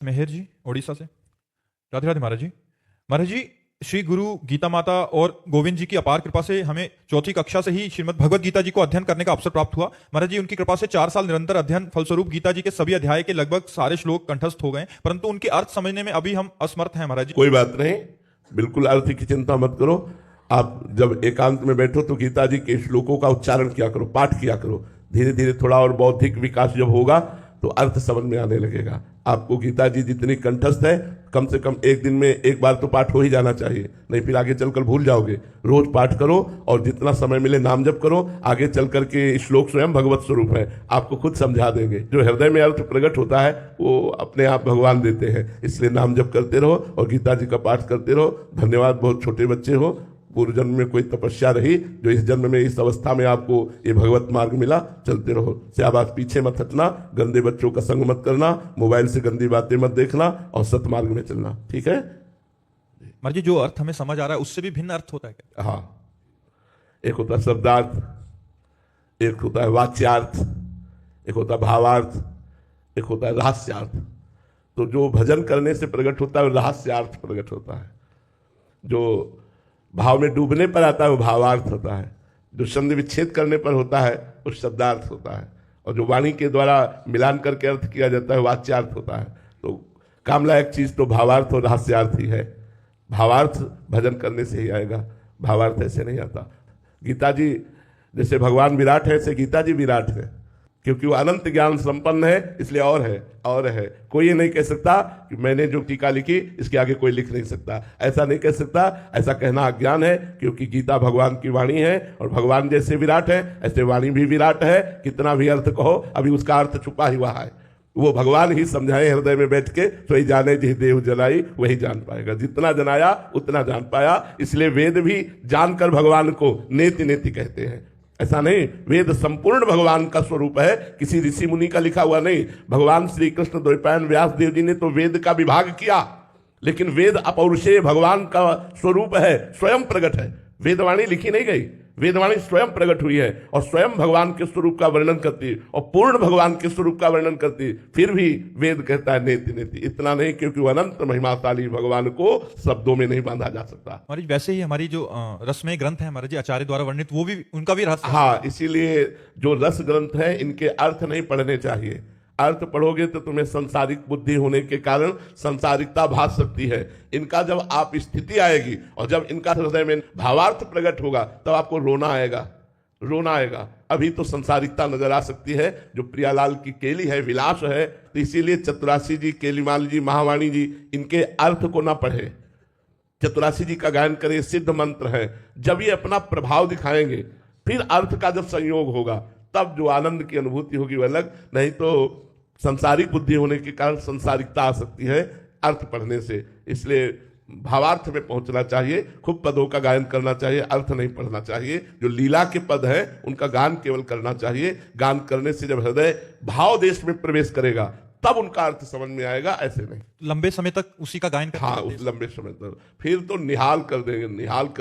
मेहर जी उड़ीसा से। राधे राधे महाराज जी। महाराज जी, श्री गुरु गीता माता और गोविंद जी की अपार कृपा से हमें चौथी कक्षा से ही श्रीमद् भगवत गीता जी को अध्ययन करने का अवसर प्राप्त हुआ। महाराज जी, उनकी कृपा से 4 साल निरंतर अध्ययन फलस्वरूप गीता जी के सभी अध्याय के लगभग सारे श्लोक कंठस्थ हो गए, परंतु उनके अर्थ समझने में अभी हम असमर्थ हैं महाराज जी। कोई बात नहीं, बिल्कुल अर्थ की चिंता मत करो। आप जब एकांत में बैठो तो गीता जी के श्लोकों का उच्चारण किया करो, पाठ किया करो। धीरे धीरे थोड़ा और बौद्धिक विकास जब होगा तो अर्थ समझ में आने लगेगा। आपको गीता जी जितनी कंठस्थ है, कम से कम एक दिन में एक बार तो पाठ हो ही जाना चाहिए, नहीं फिर आगे चलकर भूल जाओगे। रोज पाठ करो और जितना समय मिले नाम जप करो। आगे चल करके श्लोक स्वयं भगवत स्वरूप है, आपको खुद समझा देंगे। जो हृदय में अर्थ प्रकट होता है वो अपने आप भगवान देते हैं। इसलिए नाम जप करते रहो और गीता जी का पाठ करते रहो। धन्यवाद, बहुत छोटे बच्चे हो। पूर्व जन्म में कोई तपस्या रही जो इस जन्म में इस अवस्था में आपको ये भगवत मार्ग मिला। चलते रहो, स्याबाश, पीछे मत हटना, गंदे बच्चों का संग मत करना, मोबाइल से गंदी बातें मत देखना और सतमार्ग में चलना। ठीक है महाराज जी, जो अर्थ हमें समझ आ रहा है उससे भी भिन्न अर्थ होता है क्या? हाँ, एक होता है शब्दार्थ, एक होता है वाच्यार्थ, एक होता है भावार्थ, एक होता है रहस्यार्थ। तो जो भजन करने से प्रकट होता है वो रहस्यार्थ प्रकट होता है। जो भाव में डूबने पर आता है वो भावार्थ होता है। जो संधि विच्छेद करने पर होता है वो शब्दार्थ होता है। और जो वाणी के द्वारा मिलान करके अर्थ किया जाता है वाच्यार्थ होता है। तो काम लायक चीज तो भावार्थ और रहस्यार्थ ही है। भावार्थ भजन करने से ही आएगा, भावार्थ ऐसे नहीं आता। गीता जी जैसे भगवान विराट है, ऐसे गीता जी विराट है, क्योंकि वो अनंत ज्ञान संपन्न है, इसलिए और है। कोई ये नहीं कह सकता कि मैंने जो टीका लिखी इसके आगे कोई लिख नहीं सकता, ऐसा नहीं कह सकता। ऐसा कहना अज्ञान है, क्योंकि गीता भगवान की वाणी है और भगवान जैसे विराट है ऐसे वाणी भी विराट है। कितना भी अर्थ कहो, अभी उसका अर्थ छुपा ही हुआ है। वो भगवान ही समझाए हृदय में बैठ के, तो ही जाने जिह देव जलाई वही जान पाएगा। जितना जनाया उतना जान पाया। इसलिए वेद भी जानकर भगवान को नेति नेति कहते हैं। ऐसा नहीं, वेद संपूर्ण भगवान का स्वरूप है, किसी ऋषि मुनि का लिखा हुआ नहीं। भगवान श्री कृष्ण द्वैपायन व्यास देव जी ने तो वेद का विभाग किया, लेकिन वेद अपौरुषेय भगवान का स्वरूप है, स्वयं प्रकट है। वेदवाणी लिखी नहीं गई, वेदवाणी स्वयं प्रकट हुई है और स्वयं भगवान के स्वरूप का वर्णन करती है और पूर्ण भगवान के स्वरूप का वर्णन करती है। फिर भी वेद कहता है नेति नेति। इतना नहीं, क्योंकि वो अनंत महिमाशाली भगवान को शब्दों में नहीं बांधा जा सकता। महाराज, वैसे ही हमारी जो रसमय ग्रंथ है महाराज जी आचार्य द्वारा वर्णित, वो भी उनका भी रहस्य। हाँ, इसीलिए जो रस ग्रंथ है इनके अर्थ नहीं पढ़ने चाहिए। अर्थ पढ़ोगे तो तुम्हें संसारिक बुद्धि होने के कारण संसारिकता भास सकती है। इनका जब आप स्थिति आएगी और जब इनका हृदय में भावार्थ प्रकट होगा तब आपको रोना आएगा। अभी तो संसारिकता नजर आ सकती है। जो प्रियालाल की केली है, विलास है, तो इसीलिए चतुरासी जी, केलीमाल जी, महावाणी जी इनके अर्थ को ना पढ़े। चतुरासी जी का गायन करे, सिद्ध मंत्र है। जब ये अपना प्रभाव दिखाएंगे, फिर अर्थ का जब संयोग होगा तब जो आनंद की अनुभूति होगी वह अलग। नहीं तो संसारिक बुद्धि होने के कारण संसारिकता आ सकती है अर्थ पढ़ने से। इसलिए भावार्थ में पहुंचना चाहिए, खूब पदों का गायन करना चाहिए, अर्थ नहीं पढ़ना चाहिए। जो लीला के पद है उनका गान केवल करना चाहिए। गान करने से जब हृदय भाव देश में प्रवेश करेगा तब उनका अर्थ समझ में आएगा, ऐसे नहीं। लंबे समय तक उसी का गायन हाँ, उस लंबे समय तक फिर तो निहाल कर देंगे, निहाल कर